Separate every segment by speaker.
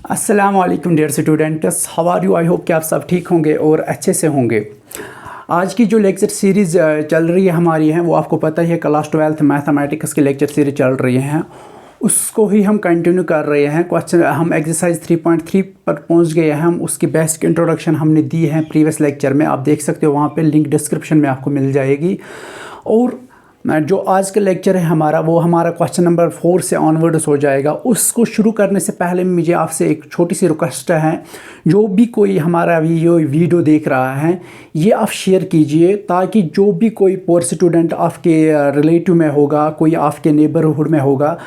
Speaker 1: अस्सलाम वालेकुम dear students, how are you. I hope कि आप सब ठीक होंगे और अच्छे से होंगे। आज की जो लेक्चर सीरीज़ चल रही है हमारी है वो आपको पता ही है, क्लास 12 मैथमेटिक्स की लेक्चर सीरीज़ चल रही हैं, उसको ही हम कंटिन्यू कर रहे हैं। क्वेश्चन हम एक्सरसाइज 3.3 पर पहुंच गए हैं। हम उसकी बेसिक इंट्रोडक्शन हमने दी है प्रीवियस लेक्चर में, आप देख सकते हो वहाँ पे, लिंक डिस्क्रिप्शन में आपको मिल जाएगी। और जो आज का लेक्चर है हमारा, वो हमारा क्वेश्चन नंबर 4 से ऑनवर्ड्स हो जाएगा। उसको शुरू करने से पहले मुझे आपसे एक छोटी सी रिक्वेस्ट है, जो भी कोई हमारा वीडियो देख रहा है ये आप शेयर कीजिए, ताकि जो भी कोई पोर स्टूडेंट आपके रिलेटिव में होगा, कोई आपके नेबरहुड में होगा,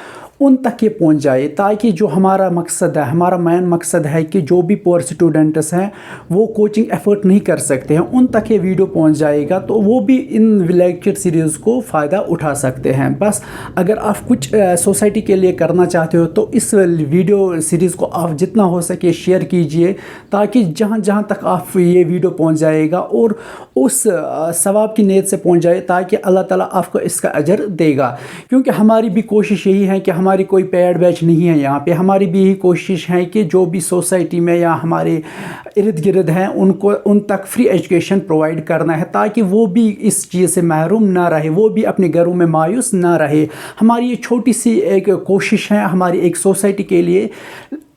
Speaker 1: उन तक ये पहुंच जाए। ताकि जो हमारा मकसद है, हमारा मेन मकसद है कि जो भी पोर स्टूडेंट्स हैं वो कोचिंग एफर्ट नहीं कर सकते हैं, उन तक ये वीडियो पहुंच जाएगा, तो वो भी इन लेक्चर सीरीज़ को फ़ायदा उठा सकते हैं। बस अगर आप कुछ सोसाइटी के लिए करना चाहते हो तो इस वीडियो सीरीज़ को आप जितना हो सके शेयर कीजिए, ताकि जहाँ जहाँ तक आप ये वीडियो पहुँच जाएगा और उस सवाब की नीयत से पहुँच जाए, ताकि अल्लाह ताला आपको इसका अजर देगा। क्योंकि हमारी भी कोशिश यही है कि हमारी कोई पेड बैच नहीं है यहाँ पे, हमारी भी यही कोशिश है कि जो भी सोसाइटी में या हमारे इर्द गिर्द हैं उनको उन तक फ्री एजुकेशन प्रोवाइड करना है, ताकि वो भी इस चीज़ से महरूम ना रहे, वो भी अपने घरों में मायूस ना रहे। हमारी ये छोटी सी एक कोशिश है हमारी एक सोसाइटी के लिए।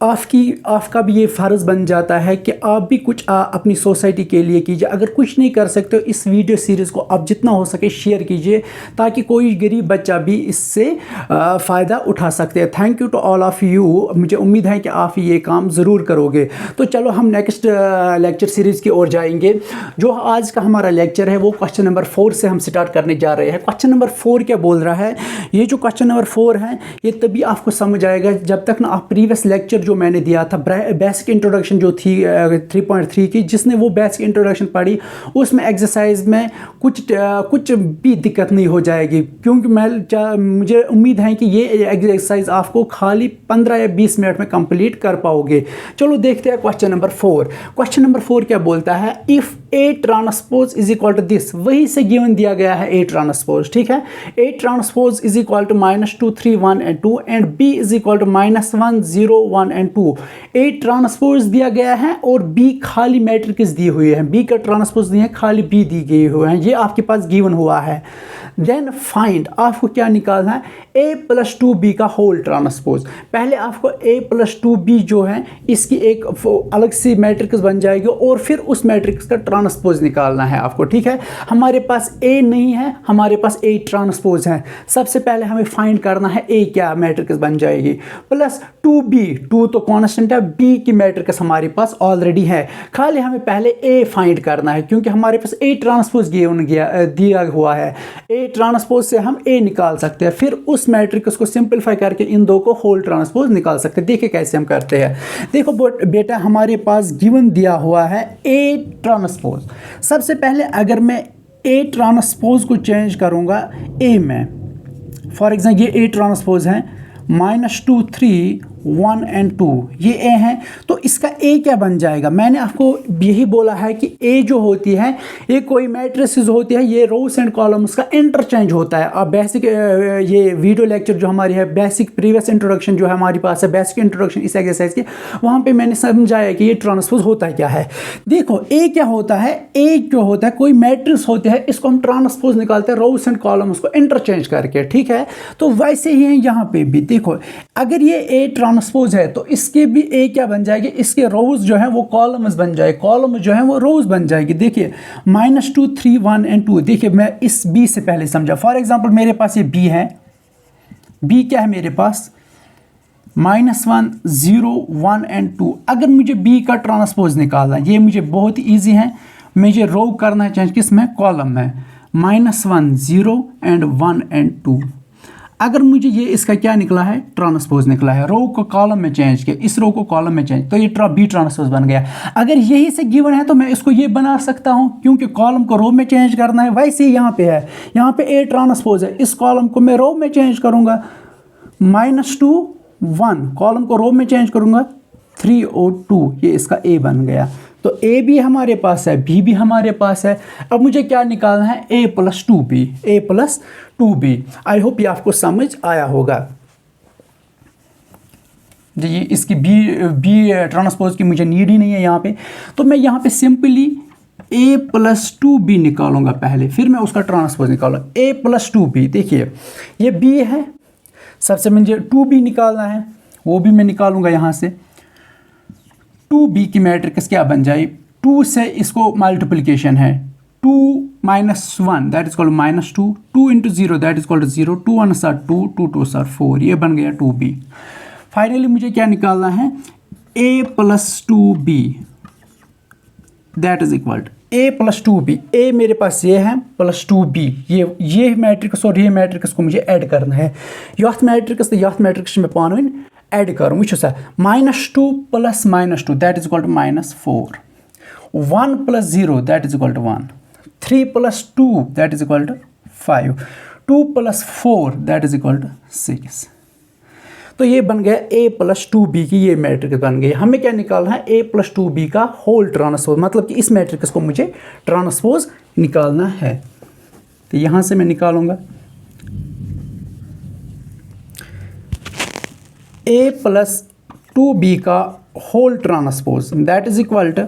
Speaker 1: आपका भी ये फ़र्ज़ बन जाता है कि आप भी कुछ अपनी सोसाइटी के लिए कीजिए। अगर कुछ नहीं कर सकते हो, इस वीडियो सीरीज़ को आप जितना हो सके शेयर कीजिए, ताकि कोई गरीब बच्चा भी इससे फ़ायदा उठा सकते हैं। Thank you to all of you. मुझे उम्मीद है कि आप ये काम ज़रूर करोगे। तो चलो हम नेक्स्ट लेक्चर सीरीज़ की ओर जाएंगे। जो आज का हमारा लेक्चर है वो क्वेश्चन नंबर 4 से हम स्टार्ट करने जा रहे हैं। क्वेश्चन नंबर 4 क्या बोल रहा है? ये जो क्वेश्चन नंबर 4 है ये तभी आपको समझ आएगा जब तक ना आप प्रीवियस लेक्चर जो मैंने दिया था, बेसिक इंट्रोडक्शन जो थी 3.3 की, जिसने वो बेसिक इंट्रोडक्शन पढ़ी, उसमें एक्सरसाइज में कुछ भी दिक्कत नहीं हो जाएगी। क्योंकि मुझे उम्मीद है कि ये एक्सरसाइज आपको खाली 15 या 20 मिनट में कंप्लीट कर पाओगे। चलो देखते हैं क्वेश्चन नंबर 4। क्वेश्चन नंबर 4 क्या बोलता है? If A transpose is equal to this, वही से गिवन दिया गया है ए ट्रांसपोज, ठीक है। A transpose is equal to -2 3 1 and 2 and B is equal to -1 0 1 and 2। A transpose दिया गया है और बी खाली मैट्रिक्स दी हुई है, बी का ट्रांसपोज नहीं है, खाली बी दी गई हुई है, ये आपके पास गिवन हुआ है। देन फाइंड, आपको क्या निकालना है? a + 2b का होल ट्रांसपोज। पहले आपको a + 2b जो है इसकी एक अलग सी मैट्रिक्स बन जाएगी और फिर उस मैट्रिक्स का ट्रांसपोज निकालना है आपको, ठीक है। हमारे पास a नहीं है, हमारे पास a ट्रांसपोज है। सबसे पहले हमें फाइंड करना है a क्या मैट्रिक्स बन जाएगी, प्लस 2b, 2 तो कांस्टेंट है, b की मैट्रिक्स हमारे पास ऑलरेडी है, खाली हमें पहले a फाइंड करना है, क्योंकि हमारे पास a ट्रांसपोज दिया हुआ है। a ट्रांसपोज से हम a निकाल सकते हैं, फिर उस मैट्रिक्स को सिंपलीफाई करके इन दो को होल ट्रांसपोज निकाल सकते हैं। देखिए कैसे हम करते हैं। देखो बेटा, हमारे पास गिवन दिया हुआ है a ट्रांसपोज। सबसे पहले अगर मैं a ट्रांसपोज को चेंज करूंगा a में, फॉर एग्जाम्पल ये a ट्रांसपोज है, -2 3 1 and 2, ये a है, तो इसका a क्या बन जाएगा? मैंने आपको यही बोला है कि a जो होती है ये कोई मैट्रिसेस होती है, ये रोज एंड कॉलम्स का इंटरचेंज होता है। अब बेसिक ये वीडियो लेक्चर जो हमारी है, बेसिक प्रीवियस इंट्रोडक्शन जो हमारे पास है, बेसिक इंट्रोडक्शन इस एक्सरसाइज के, वहाँ पे मैंने समझाया कि ये ट्रांसपोज होता है क्या है। देखो a क्या होता है? a जो होता है कोई मैट्रिक्स होते हैं, इसको हम ट्रांसपोज निकालते हैं रोज एंड कॉलम्स को इंटरचेंज करके, ठीक है। तो वैसे ही है यहाँ पे भी। देखो अगर ये a ट्रांसपोज है तो इसके भी a क्या बन जाएगी? इसके रोज जो है वो कॉलम्स बन जाएगी, कॉलम जो है वो रोज बन जाएगी। देखिए -2 3 1 and 2। देखिए मैं इस b से पहले समझा। फॉर एग्जांपल मेरे पास ये b है, b क्या है मेरे पास? -1 0 1 and 2। अगर मुझे b का ट्रांसपोज निकालना है, ये मुझे बहुत ईजी है, मुझे रो करना है चेंज किस में? कॉलम में, -1 0 and 1 and 2। अगर मुझे ये इसका क्या निकला है? ट्रांसपोज निकला है। रो को कॉलम में चेंज किया, इस रो को कॉलम में चेंज, तो ये बी ट्रांसपोज बन गया। अगर यही से गिवन है तो मैं इसको ये बना सकता हूँ, क्योंकि कॉलम को रो में चेंज करना है। वैसे ही यहाँ पे है, यहाँ पे a ट्रांसपोज है, इस कॉलम को मैं रो में चेंज करूँगा, -2 1, कॉलम को रो में चेंज करूँगा 3 और 2, ये इसका a बन गया। तो a भी हमारे पास है, b भी हमारे पास है। अब मुझे क्या निकालना है? a + 2b, a + 2b। I hope ये आपको समझ आया होगा। जी इसकी बी ट्रांसपोज की मुझे नीड ही नहीं है यहाँ पे, तो मैं यहाँ पे सिंपली a+2b निकालूंगा पहले, फिर मैं उसका ट्रांसपोज निकालूंगा। a+2b, देखिए ये b है, सबसे मुझे 2b निकालना है, वो भी मैं निकालूंगा यहाँ से। 2b की मैट्रिक्स क्या बन जाए, 2 से इसको मल्टीप्लिकेशन है, 2 - 1 that is called -2, 2 × 0 that is called 0, 2 1 are 2, 2 2 are 4, ये बन गया 2b। फाइनली मुझे क्या निकालना है, a+2b that is equal a+2b, a मेरे पास ये है +2b, ये मैट्रिक्स और ये मैट्रिक्स को मुझे ऐड करना है। यथ मैट्रिक्स तो यथ मैट्रिक्स में पान ऐड कर वो सा -2 + -2 that is equal to -4, 1 + 0 that is equal to 1, 3 + 2 that is equal to 5, 2 + 4 that is equal to 6। तो ये बन गया a+2b की ये मैट्रिक्स बन गई। हमें क्या निकालना है, a+2b का होल ट्रांसपोज, मतलब कि इस मैट्रिक्स को मुझे ट्रांसपोज निकालना है। तो यहाँ से मैं निकालूंगा a+2b का whole transpose that is equal to,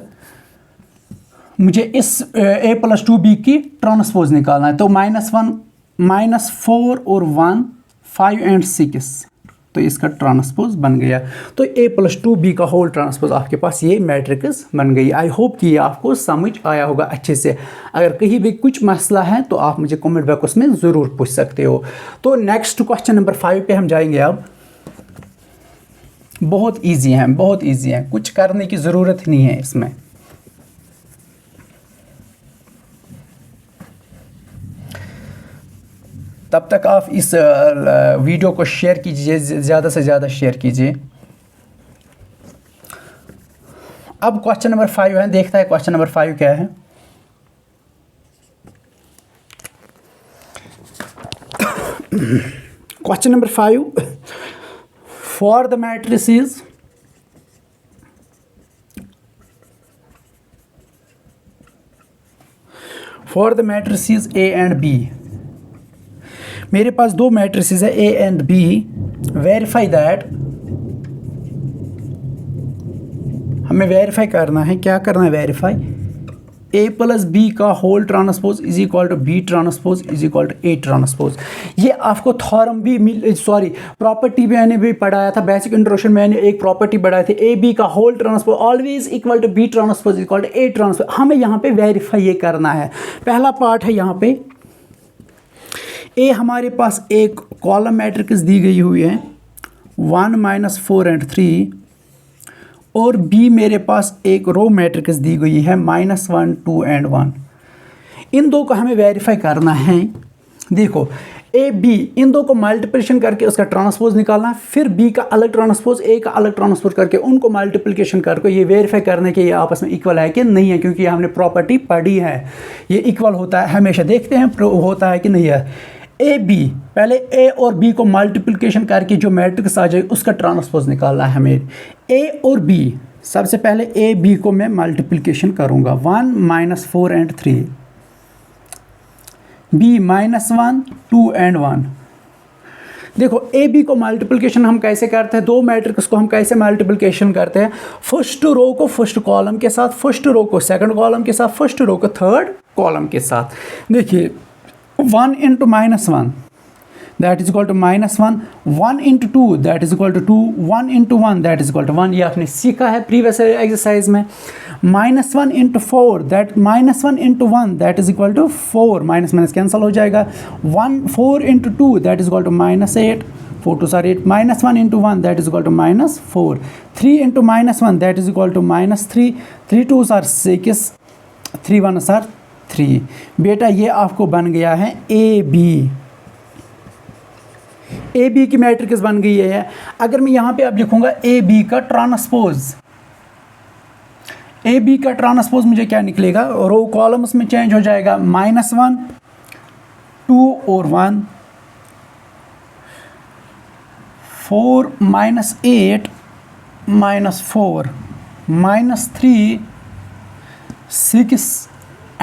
Speaker 1: मुझे इस a+2b की ट्रांसपोज निकालना है। तो -1 -4 और 1 5 और 6, तो इसका ट्रांसपोज बन गया। तो a+2b का होल ट्रांसपोज आपके पास ये मैट्रिक्स बन गई। आई होप कि ये आपको समझ आया होगा अच्छे से। अगर कहीं भी कुछ मसला है तो आप मुझे कमेंट बॉक्स में ज़रूर पूछ सकते हो। तो नेक्स्ट क्वेश्चन नंबर 5 पे हम जाएंगे। अब बहुत ईजी है, बहुत ईजी है, कुछ करने की ज़रूरत नहीं है इसमें। तब तक आप इस वीडियो को शेयर कीजिए, ज़्यादा से ज़्यादा शेयर कीजिए। अब क्वेश्चन नंबर 5 है, देखता है क्वेश्चन नंबर 5 क्या है। Question number 5, for the matrices A and B, मेरे पास दो मैट्रिसेस है A and B, verify that, हमें वेरीफाई करना है। क्या करना है, वेरीफाई a+b का whole transpose is equal to b transpose is equal to a transpose. ये आपको थॉरम भी प्रॉपर्टी भी मैंने भी पढ़ाया था, बेसिक इंट्रोडक्शन में मैंने एक प्रॉपर्टी पढ़ाई थी, a b का whole transpose always equal to b transpose equal to a transpose. हमें यहाँ पे वेरीफाई ये करना है। पहला पार्ट है यहाँ पे ए, हमारे पास एक कॉलम मैट्रिक्स दी गई हुई है 1 - 4 और 3, और बी मेरे पास एक रो मैट्रिक्स दी गई है -1 2 और 1। इन दो को हमें वेरीफाई करना है। देखो ए बी, इन दो को मल्टीप्लिकेशन करके उसका ट्रांसपोज निकालना है, फिर बी का अलग ट्रांसपोज ए का अलग ट्रांसपोज करके उनको मल्टीप्लिकेशन करके ये वेरीफाई करने के ये आपस में इक्वल है कि नहीं है, क्योंकि हमने प्रॉपर्टी पढ़ी है ये इक्वल होता है हमेशा। देखते हैं होता है कि नहीं है। ए बी, पहले ए और बी को मल्टीप्लिकेशन करके जो मैट्रिक्स आ जाए उसका ट्रांसपोज निकालना है हमें। ए और बी, सबसे पहले ए बी को मैं मल्टीप्लिकेशन करूंगा 1 - 4 और 3, बी -1 2 और 1। देखो ए बी को मल्टीप्लिकेशन हम कैसे करते हैं, दो मैट्रिक्स को हम कैसे मल्टीप्लिकेशन करते हैं, फर्स्ट रो को फर्स्ट कॉलम के साथ, फर्स्ट रो को सेकंड कॉलम के साथ, फर्स्ट रो को थर्ड कॉलम के साथ। देखिए 1 × -1 that is equal to -1, 1 × 2 that is equal to 2, 1 × 1 that is equal to 1। ये आपने सीखा है प्रीवियस एक्सरसाइज में। -1 × 4 that -1 × 1 that is equal to 4, minus minus cancel हो जाएगा। 4 × 2 that is equal to -8, 4 2 are 8, -1 × 1 that is equal to -4, 3 × -1 that is equal to -3, 3 2 are 6, 3 1 are 3। बेटा ये आपको बन गया है ए बी, ए बी की मैट्रिक्स बन गई है। अगर मैं यहाँ पे अब लिखूंगा ए बी का ट्रांसपोज, ए बी का ट्रांसपोज मुझे क्या निकलेगा, रो कॉलम्स में चेंज हो जाएगा, -1 2 और 1, 4 -8 -4 -3 6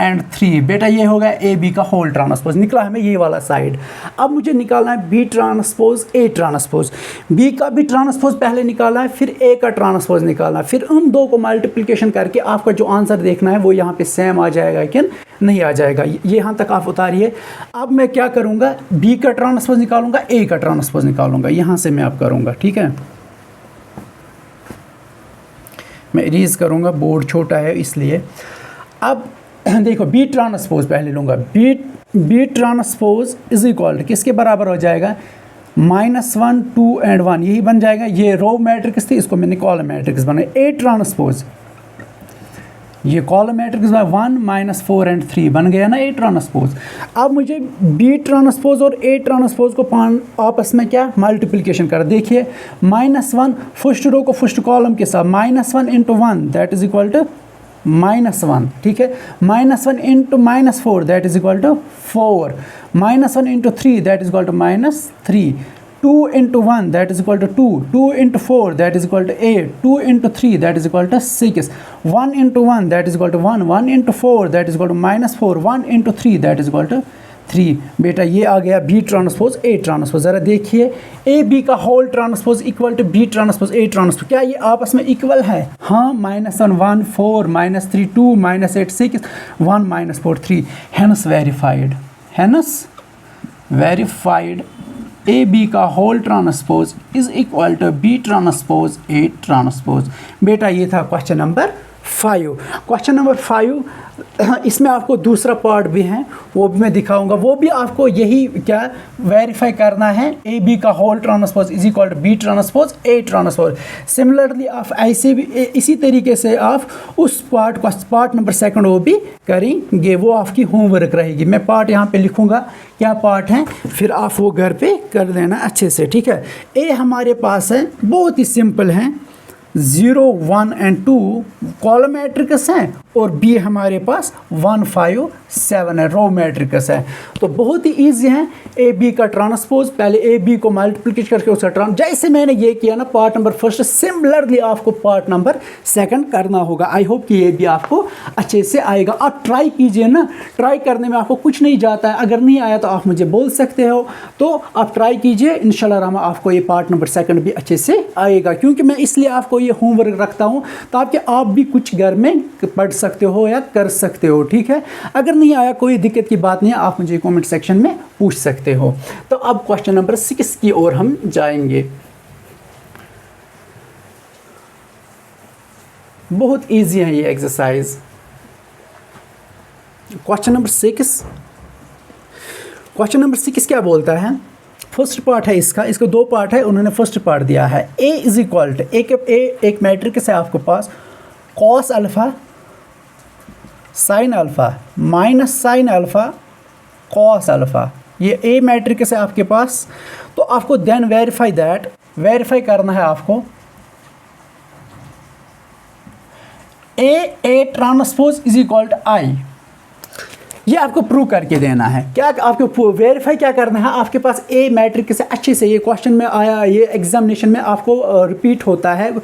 Speaker 1: एंड 3। बेटा ये हो गया ए बी का होल ट्रांसपोज, निकला हमें ये वाला साइड। अब मुझे निकालना है B transpose A transpose. B का भी ट्रांसपोज पहले निकाला है, फिर ए का ट्रांसपोज निकालना है, फिर उन दो को मल्टीप्लिकेशन करके आपका जो आंसर देखना है वो यहाँ पे सेम आ जाएगा कि नहीं आ जाएगा। ये यहाँ तक आप उतारिए। अब मैं क्या करूँगा, बी का ट्रांसपोज निकालूंगा, ए का ट्रांसपोज निकालूंगा, यहाँ से मैं आप करूँगा, ठीक है। मैं इरेज करूँगा, बोर्ड छोटा है इसलिए। अब देखो बी ट्रांसपोज पहले लूँगा, बी ट्रांसपोज इज इक्वल किसके बराबर हो जाएगा, -1 2 एंड 1, यही बन जाएगा। ये रो मैट्रिक्स थी, इसको मैंने कॉलम मैट्रिक्स बनाया। ए ट्रांसपोज, ये कॉलम मैट्रिक्स 1 -4 एंड 3 बन गया ना ए ट्रांसपोज। अब मुझे बी ट्रांसपोज और ए ट्रांसपोज को आपस में क्या मल्टीप्लिकेशन कर, देखिए -1 फर्स्ट रो को फर्स्ट कॉलम के साथ, -1 × 1 दैट इज इक्वल टू -1, ठीक है। -1 × -4 that is equal to 4, -1 × 3 that is equal to -3, 2 × 1 that is equal to 2, 2 × 4 that is equal to 8, 2 × 3 that is equal to 6, 1 × 1 that is equal to 1, 1 × 4 that is equal to -4, 1 × 3 that is equal to 3। बेटा ये आ गया B transpose A transpose. ज़रा देखिए A B का whole transpose equal to B transpose A transpose, क्या ये आपस में इक्वल है? हाँ, -1 1 4, -3 2, -8 6, 1 -4 3, hence verified, hence verified A B का whole transpose is equal to B transpose A transpose. बेटा ये था क्वेश्चन नंबर 5। क्वेश्चन नंबर 5 इसमें आपको दूसरा पार्ट भी है, वो भी मैं दिखाऊंगा। वो भी आपको यही क्या वेरीफाई करना है, ए बी का whole transpose is equal to B transpose A transpose. Similarly आप ऐसे भी इसी तरीके से आप उस पार्ट नंबर 2 वो भी करेंगे, वो आपकी होमवर्क रहेगी। मैं पार्ट यहाँ पे लिखूँगा क्या पार्ट है, फिर आप वो घर पे कर देना अच्छे से, ठीक है। ए हमारे पास है, बहुत ही सिंपल है, 0 1 एंड 2 कॉलम मैट्रिक्स हैं, और बी हमारे पास 1 5 7 है, रो मैट्रिक्स है। तो बहुत ही ईजी है ए बी का ट्रांसपोज। पहले ए बी को मल्टीप्लिकेट करके उसका जैसे मैंने ये किया ना पार्ट नंबर 1, सिमिलरली आपको पार्ट नंबर 2 करना होगा। आई होप कि ये भी आपको अच्छे से आएगा। आप ट्राई कीजिए ना, ट्राई करने में आपको कुछ नहीं जाता है। अगर नहीं आया तो आप मुझे बोल सकते हो, तो आप ट्राई कीजिए, इंशाल्लाह रहमान आपको ये पार्ट नंबर 2 भी अच्छे से आएगा। क्योंकि मैं इसलिए आपको ये होमवर्क रखता हूँ ताकि आप भी कुछ घर में पढ़ सकते हो या कर सकते हो, ठीक है। अगर नहीं आया कोई दिक्कत की बात नहीं है, आप मुझे कमेंट सेक्शन में पूछ सकते हो। तो अब क्वेश्चन नंबर 6 की ओर हम जाएंगे। बहुत इजी है ये exercise. Question number 6, question number 6 क्या बोलता है? फर्स्ट पार्ट है इसका 2 पार्ट है, उन्होंने फर्स्ट पार्ट दिया है ए इज इक्वल टू एक मैट्रिक्स है आपके पास, cos alpha sine alpha minus sine alpha cos alpha. ये ए मैट्रिक्स है आपके पास। तो आपको देन वेरीफाई करना है आपको A transpose is equal to I. ये आपको प्रूव करके देना है। क्या आपको वेरीफाई क्या करना है? आपके पास ए मैट्रिक्स से अच्छे से, ये क्वेश्चन में आया, ये एग्जामिनेशन में आपको रिपीट होता है,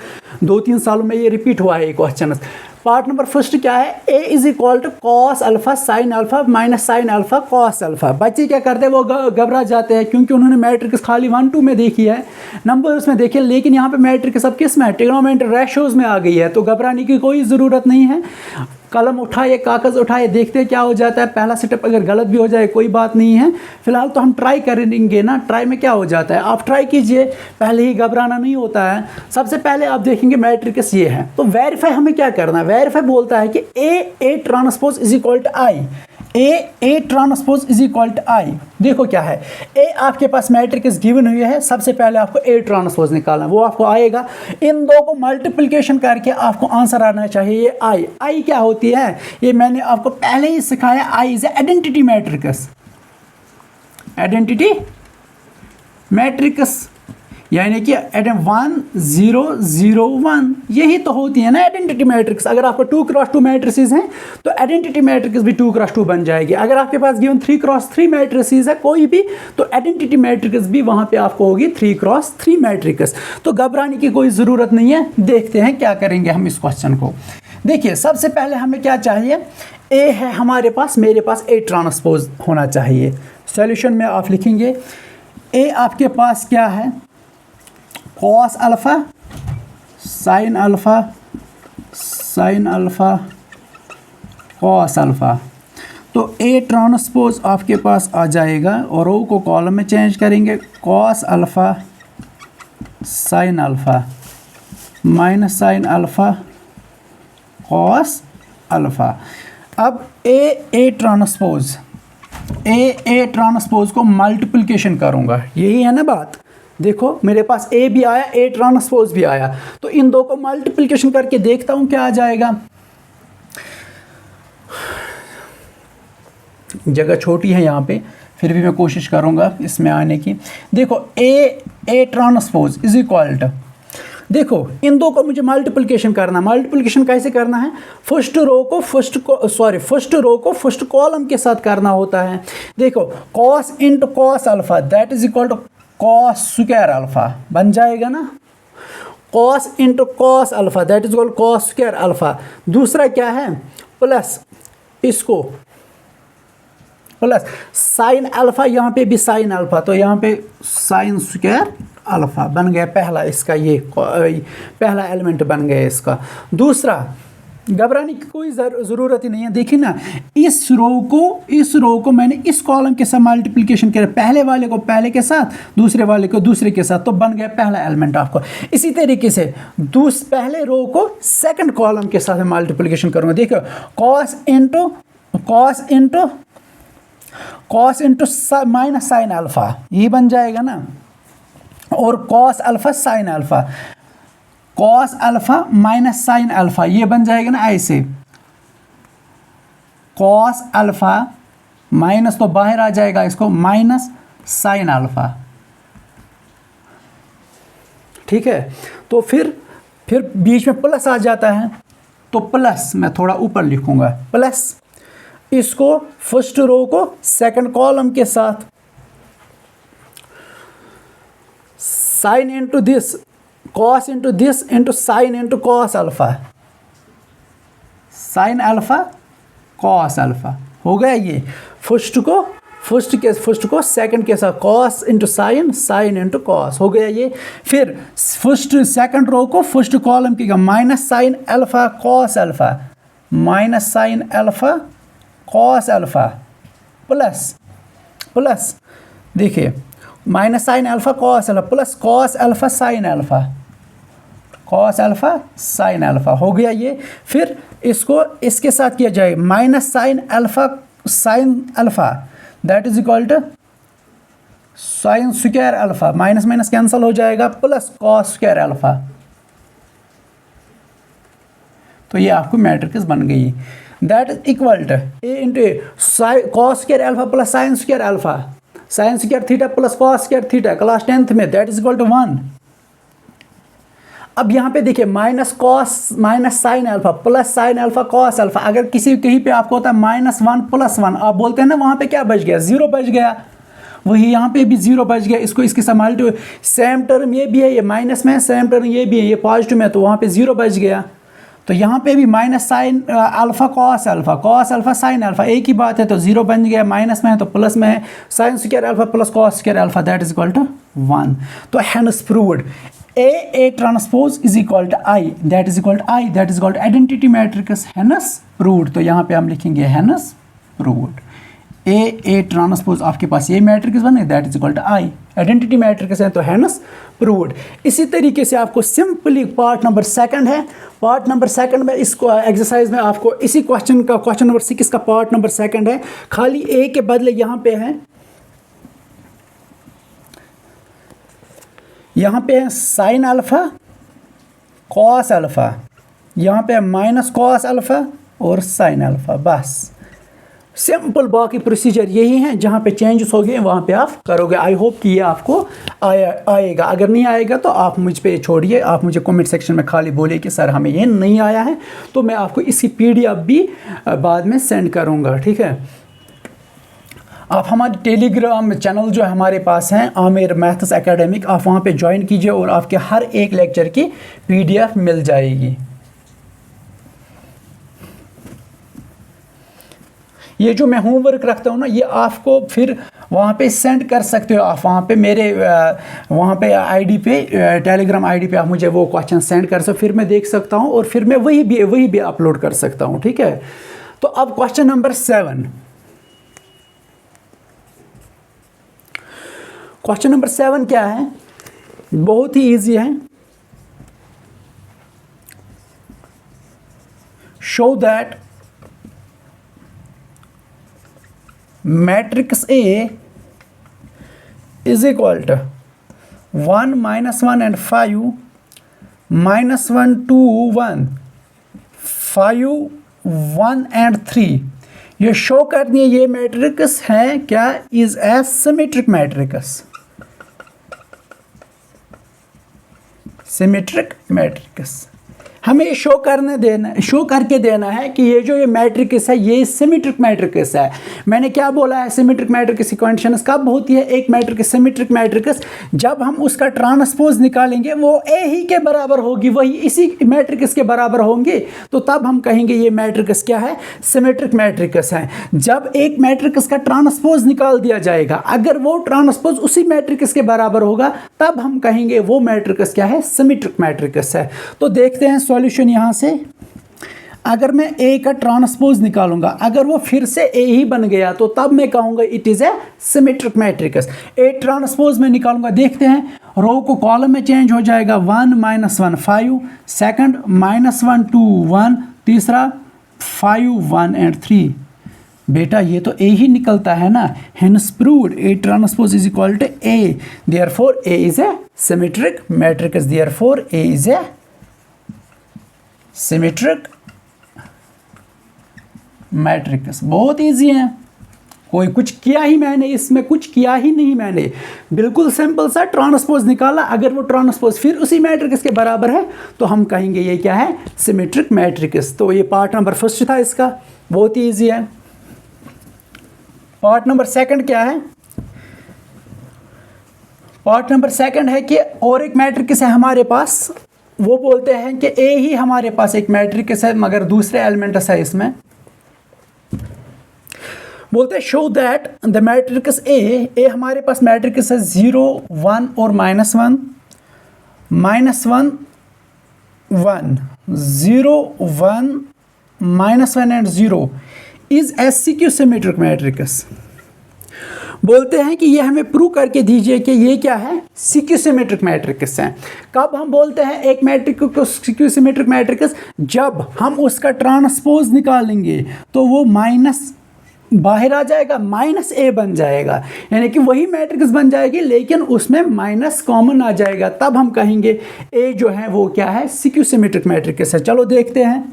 Speaker 1: 2-3 सालों में ये रिपीट हुआ है ये क्वेश्चन। पार्ट नंबर 1 क्या है? A is equal to cos alpha sine alpha minus sine alpha cos alpha. बच्चे क्या करते हैं, वो घबरा जाते हैं क्योंकि उन्होंने मैट्रिक्स खाली 1 2 में देखी है, नंबर्स में देखी है, लेकिन यहाँ पे मैट्रिक्स अब किस में, ट्रिग्नोमेट्री रेशियोज में आ गई है। तो घबराने की कोई ज़रूरत नहीं है। कलम उठाए, कागज़ उठाए, देखते क्या हो जाता है। पहला स्टेप अगर गलत भी हो जाए कोई बात नहीं है, फिलहाल तो हम ट्राई करेंगे ना। ट्राई में क्या हो जाता है, आप ट्राई कीजिए, पहले ही घबराना नहीं होता है। सबसे पहले आप देखेंगे मैट्रिक्स ये है, तो वेरीफाई हमें क्या करना है? वेरीफाई बोलता है कि A transpose is equal to I, A transpose is equal to I. देखो क्या है, ए आपके पास मैट्रिक्स गिवन हुई है, सबसे पहले आपको ए ट्रांसपोज निकालना, वो आपको आएगा। इन दो को मल्टीप्लिकेशन करके आपको आंसर आना चाहिए ये आई क्या होती है, ये मैंने आपको पहले ही सिखाया। I is identity matrix, identity matrix यानी कि 1 0 0 1, यही तो होती है ना आइडेंटिटी मैट्रिक्स। अगर आपको 2 क्रॉस 2 मैट्रिसेस हैं तो आइडेंटिटी मैट्रिक्स भी 2 क्रॉस 2 बन जाएगी। अगर आपके पास गिवन 3 क्रॉस 3 मैट्रिसेस है कोई भी, तो आइडेंटिटी मैट्रिक्स भी वहाँ पे आपको होगी 3 क्रॉस 3 मैट्रिक्स। तो घबराने की कोई ज़रूरत नहीं है। देखते हैं क्या करेंगे हम इस क्वेश्चन को। देखिए सबसे पहले हमें क्या चाहिए, ए है हमारे पास, मेरे पास ए ट्रांसपोज होना चाहिए। सॉल्यूशन में आप लिखेंगे ए आपके पास क्या है, cos alpha sine alpha sine alpha cos alpha. तो ए ट्रांसपोज आपके पास आ जाएगा और रो को कॉलम में चेंज करेंगे, cos alpha sine alpha minus sine alpha cos alpha. अब ए ट्रांसपोज को मल्टीप्लिकेशन करूँगा, यही है ना बात। देखो मेरे पास ए भी आया, ए ट्रांसपोज भी आया, तो इन दो को मल्टीप्लिकेशन करके देखता हूँ क्या आ जाएगा। जगह छोटी है यहाँ पे, फिर भी मैं कोशिश करूँगा इसमें आने की। देखो A transpose is equal to, देखो इन दो को मुझे मल्टीप्लिकेशन करना। मल्टीप्लिकेशन कैसे करना है, फर्स्ट रो को फर्स्ट कॉलम के साथ करना होता है। देखो cos into cos alpha that is equal to cos square alpha बन जाएगा ना, cos into cos alpha that is equal cos square alpha. दूसरा क्या है, प्लस इसको प्लस साइन अल्फ़ा, यहाँ पे भी साइन अल्फ़ा, तो यहाँ पे साइन स्क्वायर अल्फ़ा बन गया पहला, इसका ये पहला एलिमेंट बन गया इसका। दूसरा घबराने की कोई ज़रूरत ही नहीं है। देखिए ना, इस रो को मैंने इस कॉलम के साथ मल्टीप्लिकेशन किया, पहले वाले को पहले के साथ, दूसरे वाले को दूसरे के साथ, तो बन गया पहला एलिमेंट आपको। इसी तरीके से पहले रो को सेकंड कॉलम के साथ मल्टीप्लिकेशन करूँगा। देखो cos into minus sine alpha ये बन जाएगा ना, और cos alpha sine alpha, cos alpha minus sine alpha ये बन जाएगा ना ऐसे, कॉस अल्फ़ा माइनस तो बाहर आ जाएगा, इसको माइनस साइन अल्फ़ा। ठीक है, तो फिर बीच में प्लस आ जाता है, तो प्लस मैं थोड़ा ऊपर लिखूंगा, प्लस इसको फर्स्ट रो को सेकंड कॉलम के साथ, sine into this cos into this into sine into cos alpha, sine alpha cos alpha हो गया। ये फर्स्ट को सेकंड के साथ cos into sine, sine into cos हो गया ये। फिर सेकंड रो को फर्स्ट कॉलम की minus sine alpha cos alpha, minus sine alpha cos alpha plus देखिए minus sine alpha cos alpha plus cos alpha sine alpha, cos alpha sine alpha हो गया ये। फिर इसको इसके साथ किया जाए minus sine alpha sine alpha that is equal to sine square alpha, minus minus cancel हो जाएगा, प्लस कॉस स्क्वायर अल्फ़ा। तो ये आपको मैट्रिक्स बन गई, that is equal to A into A cos square alpha plus sine square alpha, sine square theta plus cos square theta class 10th में, that is equal to 1। अब यहाँ पे देखिए minus sine alpha plus sign alpha cos alpha, अगर कहीं पे आपको होता है -1 + 1, आप बोलते हैं ना वहाँ पे क्या बच गया, 0 बच गया, वही यहाँ पे भी 0 बच गया। इसको इसके साथ मल्टीप्लाई, सेम टर्म ये भी है, ये माइनस में है, सेम टर्म ये भी है, ये पॉजिटिव में, तो वहाँ पे 0 बच गया। तो यहाँ पे भी minus sine alpha cos alpha sine alpha एक ही बात है, तो 0 बन गया, माइनस में है तो प्लस में है, sine square alpha plus cos square alpha that is equal to 1। तो hence proved A transpose is equal to I that is equal to identity matrix, hence proved. तो यहाँ पे हम लिखेंगे हेंस प्रूव्ड, ए ट्रांसपोज आपके पास ये matrix बने that is equal to I, identity matrix है तो हेंस प्रूव्ड। इसी तरीके से आपको सिंपली पार्ट नंबर 2 है, पार्ट नंबर 2 में इसको एक्सरसाइज में आपको इसी क्वेश्चन नंबर 6 का पार्ट नंबर 2 है, खाली ए के बदले यहाँ पे है साइन अल्फ़ा कॉस अल्फ़ा, यहाँ पे माइनस कॉस अल्फ़ा और साइन अल्फ़ा, बस सिंपल। बाकी प्रोसीजर यही है, जहाँ पे चेंजेस हो गए वहाँ पे आप करोगे। आई होप कि ये आपको आएगा, अगर नहीं आएगा तो आप मुझ पे छोड़िए, आप मुझे कमेंट सेक्शन में खाली बोलिए कि सर हमें ये नहीं आया है, तो मैं आपको इसकी PDF भी बाद में सेंड करूँगा। ठीक है, आप हमारे टेलीग्राम चैनल जो हमारे पास हैं आमिर मैथ्स एकेडमिक, आप वहाँ पे ज्वाइन कीजिए और आपके हर एक लेक्चर की PDF मिल जाएगी। ये जो मैं होमवर्क रखता हूँ ना, ये आपको फिर वहाँ पे सेंड कर सकते हो। आप वहाँ पे मेरे वहाँ पे आईडी पे, टेलीग्राम आईडी पे आप मुझे वो क्वेश्चन सेंड कर सकते हो, फिर मैं देख सकता हूँ और फिर मैं वही भी अपलोड कर सकता हूँ, ठीक है। तो अब क्वेश्चन नंबर 7, क्वेश्चन नंबर 7 क्या है, बहुत ही इजी है। Show that matrix A is equal to 1 -1 and 5 -1 2 1 5 1 and 3। ये शो कर दिए ये मैट्रिक्स है क्या, is a symmetric matrix, symmetric matrix. हमें शो करके देना है कि ये जो ये मैट्रिक्स है ये सिमेट्रिक मैट्रिक्स है। मैंने क्या बोला है, सिमेट्रिक मैट्रिक्स की कंडीशंस कब होती है, एक मैट्रिक्स सिमेट्रिक मैट्रिक्स जब हम उसका ट्रांसपोज निकालेंगे वो ए ही के बराबर होगी, वही इसी मैट्रिक्स के बराबर होंगे, तो तब हम कहेंगे ये मैट्रिक्स क्या है, सिमेट्रिक मैट्रिक्स है। जब एक मैट्रिक्स का ट्रांसपोज निकाल दिया जाएगा, अगर वो ट्रांसपोज उसी मैट्रिक्स के बराबर होगा, तब हम कहेंगे वो मैट्रिक्स क्या है, सिमेट्रिक मैट्रिक्स है। तो देखते हैं सॉल्यूशन यहां से। अगर मैं ए का ट्रांसपोज निकालूंगा, अगर वो फिर से ए ही बन गया तो तब मैं कहूंगा it is a symmetric matrix. A transpose में निकालूंगा, देखते हैं रो को कॉलम में चेंज हो जाएगा, 1 -1 5, सेकंड -1 2 1, तीसरा 5 1 and 3। बेटा ये तो ए ही निकलता है ना, hence proved A transpose is equal to A, therefore A is a symmetric matrix, therefore A is a symmetric matrix. बहुत इजी है, कोई कुछ किया ही मैंने इसमें, कुछ किया ही नहीं मैंने, बिल्कुल सिंपल सा ट्रांसपोज निकाला। अगर वो ट्रांसपोज फिर उसी मैट्रिक्स के बराबर है तो हम कहेंगे ये क्या है, सिमेट्रिक मैट्रिक्स। तो ये पार्ट नंबर फर्स्ट था इसका, बहुत ही ईजी है। पार्ट नंबर सेकंड क्या है, पार्ट नंबर सेकंड है कि और एक मैट्रिक्स है हमारे पास, वो बोलते हैं कि ए ही हमारे पास एक मैट्रिक्स है मगर दूसरे एलिमेंट्स है इसमें। बोलते हैं show that the matrix A हमारे पास मैट्रिक्स है 0 1 और -1 -1 1 0 1 -1 and 0 is SCQ symmetric matrix. बोलते हैं कि ये हमें प्रूव करके दीजिए कि ये क्या है, CQ सिमेट्रिक मैट्रिक्स है। कब हम बोलते हैं एक मैट्रिक्स को CQ सिमेट्रिक मैट्रिक्स, जब हम उसका ट्रांसपोज निकालेंगे तो वो माइनस बाहर आ जाएगा, -a बन जाएगा, यानी कि वही मैट्रिक्स बन जाएगी लेकिन उसमें माइनस कॉमन आ जाएगा, तब हम कहेंगे a जो है वो क्या है, CQ सिमेट्रिक मैट्रिक्स है। चलो देखते हैं।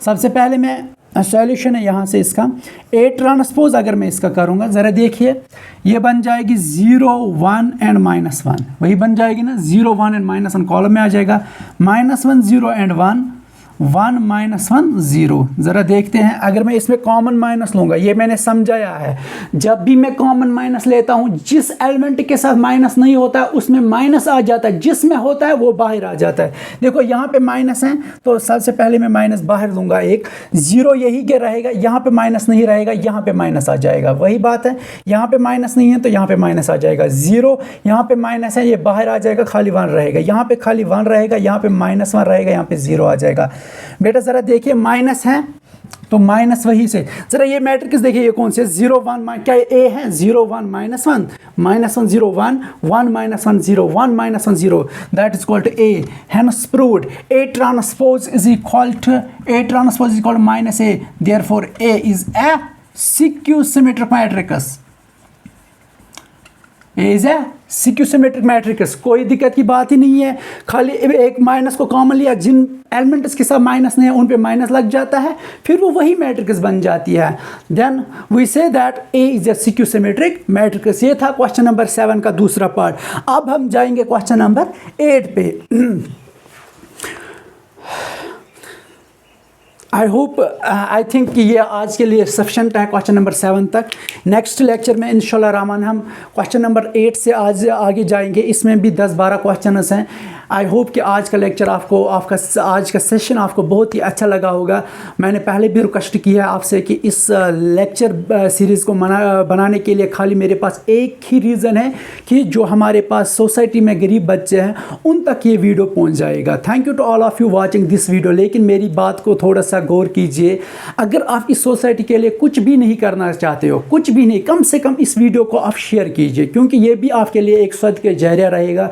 Speaker 1: सबसे पहले मैं सॉल्यूशन है यहाँ से इसका, ए ट्रांसपोज अगर मैं इसका करूँगा, ज़रा देखिए ये बन जाएगी 0 1 and -1, वही बन जाएगी ना, 0 1 and -1 कॉलम में आ जाएगा, -1 0 and 1 1 -1 0। ज़रा देखते हैं, अगर मैं इसमें कॉमन माइनस लूँगा, ये मैंने समझाया है, जब भी मैं कॉमन माइनस लेता हूँ, जिस एलिमेंट के साथ माइनस नहीं होता है उसमें माइनस आ जाता है, जिसमें होता है वो बाहर आ जाता है। देखो यहाँ पे माइनस है तो सबसे पहले मैं माइनस बाहर दूंगा, एक 0 यही के रहेगा, यहाँ पे माइनस नहीं रहेगा, यहाँ पे माइनस आ जाएगा। वही बात है, यहाँ पे माइनस नहीं है तो यहाँ पे माइनस आ जाएगा, 0 यहाँ पे माइनस है, ये बाहर आ जाएगा, खाली 1 रहेगा, यहाँ पे खाली 1 रहेगा, यहाँ पे -1 रहेगा, यहाँ पे 0 आ जाएगा। बेटा ज़रा देखिए माइनस है तो माइनस वही से, ज़रा ये मैट्रिक्स देखिए ये कौन से, 0 1 क्या ए है, 0 1 -1 -1 0 1 1 -1 0 1 -1 0, that is equal to A. Hence proved A transpose is equal to -a, therefore A is a CQ symmetric matrix, is a CQ symmetric matrix. कोई दिक्कत की बात ही नहीं है, खाली एक माइनस को कॉमन लिया, जिन एलिमेंट्स के साथ माइनस नहीं है उन पे माइनस लग जाता है, फिर वो वही मैट्रिक्स बन जाती है। Then we say that A is a CQ symmetric matrix. ये था क्वेश्चन नंबर 7 का दूसरा पार्ट। अब हम जाएंगे क्वेश्चन नंबर 8 पे। आई थिंक कि ये आज के लिए सफिशेंट है क्वेश्चन नंबर 7 तक। नेक्स्ट लेक्चर में इंशाल्लाह रहमान हम क्वेश्चन नंबर 8 से आज आगे जाएंगे, इसमें भी 10-12 क्वेश्चन हैं। आई होप कि आज का लेक्चर आपको आज का सेशन आपको बहुत ही अच्छा लगा होगा। मैंने पहले भी रिक्वेस्ट किया है आपसे कि इस लेक्चर सीरीज़ को बनाने के लिए खाली मेरे पास एक ही रीज़न है कि जो हमारे पास सोसाइटी में गरीब बच्चे हैं उन तक ये वीडियो पहुंच जाएगा। Thank you to all of you watching this video. लेकिन मेरी बात को थोड़ा सा गौर कीजिए, अगर आप इस सोसाइटी के लिए कुछ भी नहीं करना चाहते हो, कुछ भी नहीं, कम से कम इस वीडियो को आप शेयर कीजिए, क्योंकि ये भी आपके लिए एक सदक़े जारिया रहेगा।